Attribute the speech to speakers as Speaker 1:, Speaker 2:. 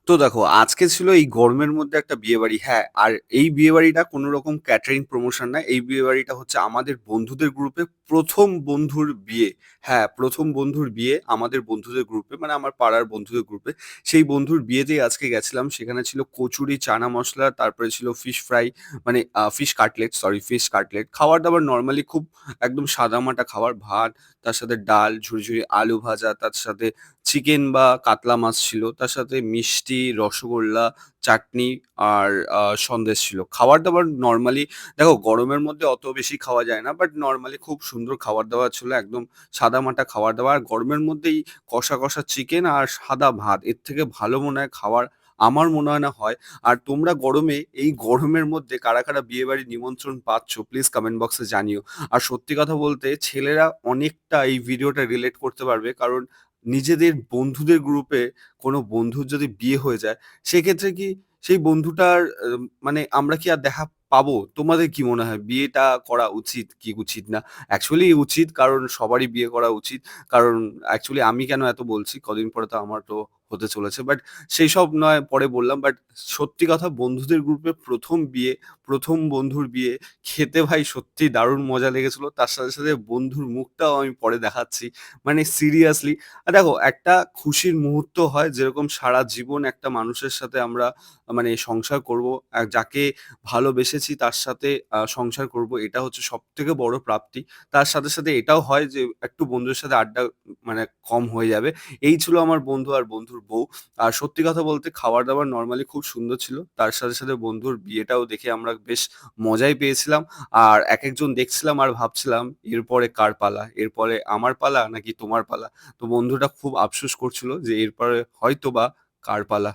Speaker 1: তো দেখো, আজকে ছিল এই গরমের মধ্যে একটা বিয়েবাড়ি। হ্যাঁ, আর এই বিয়েবাড়িটা কোনো রকম ক্যাটারিং প্রমোশন না। এই বিয়েবাড়িটা হচ্ছে আমাদের বন্ধুদের গ্রুপে ১ম বন্ধুর বিয়ে। হ্যাঁ, ১ম বন্ধুর বিয়ে আমাদের বন্ধুদের গ্রুপে, মানে আমার পাড়ার বন্ধুদের গ্রুপে। সেই বন্ধুর বিয়েতেই আজকে গেছিলাম। সেখানে ছিল কচুরি, চানা মসলা, তারপরে ছিল ফিশ ফ্রাই, মানে fish cutlet, sorry fish cutlet. খাবার-দাবার নরমালি খুব একদম সাদামাটা খাবার। ভাত, তার সাথে ডাল, ঝুরি আলু ভাজা, তার সাথে চিকেন বা কাতলা মাছ ছিল। তার সাথে মিষ্টি, রসগোল্লা, চাটনি আর সন্দেশ ছিল। খাবার-দাবার নরমালি দেখো, গরমের মধ্যে অত বেশি খাওয়া যায় না। বাট নরমালি খুব সুন্দর খাবার-দাবার ছিল। একদম সাদামাটা খাবার-দাবার। আর গরমের মধ্যেই কষা, কষা চিকেন আর সাদা ভাত। এর থেকে ভালো মনে হয় খাবার আমার মনে হয় না হয়। আর তোমরা গরমে, এই গরমের মধ্যে কারা, কারা বিয়েবাড়ির নিমন্ত্রণ পাচ্ছ প্লিজ কমেন্ট বক্সে জানিও। আর সত্যি কথা বলতে ছেলেরা অনেকটা এই ভিডিওটা রিলেট করতে পারবে। কারণ নিজেদের বন্ধুদের গ্রুপে কোনো বন্ধুর যদি বিয়ে হয়ে যায়, সেক্ষেত্রে কি সেই বন্ধুটার মানে আমরা কি আর দেখা পাবো? তোমাদের কি মনে হয় বিয়েটা করা উচিত কি উচিত না? অ্যাকচুয়ালি উচিত, কারণ সবারই বিয়ে করা উচিত। কারণ অ্যাকচুয়ালি আমি কেন এত বলছি, কদিন পরে তো আমারও হতে চলেছে। বাট সেইসব নয় পরে বললাম। বাট সত্যি কথা, বন্ধুদের গ্রুপে ১ম বিয়ে, ১ম বন্ধুর বিয়ে খেতে ভাই সত্যিই দারুণ মজা লেগেছিল। তার সাথে, সাথে বন্ধুর মুখটাও আমি পরে দেখাচ্ছি। মানে সিরিয়াসলি দেখো, একটা খুশির মুহূর্ত হয় যেরকম সারা জীবন একটা মানুষের সাথে আমরা মানে সংসার করব। যাকে ভালোবেসেছি তার সাথে সংসার করব। এটা হচ্ছে সবথেকে বড় প্রাপ্তি। তার সাথে, সাথে এটাও হয় যে একটু বন্ধুদের সাথে আড্ডা মানে কম হয়ে যাবে। এই ছিল আমার বন্ধু আর বন্ধুর বউ। আর সত্যি কথা বলতে খাবার-দাবার নরমালি খুব সুন্দর ছিল। তার সাথে, সাথে বন্ধুর বিয়েটাও দেখে আমরা বেশ মজাই পেয়েছিলাম। আর একেকজন দেখছিলাম আর ভাবছিলাম এরপরে কার পালা? এরপরে আমার পালা নাকি তোমার পালা? তো বন্ধুটা খুব আফসোস করছিল যে এরপরে হয়তোবা কার পালা।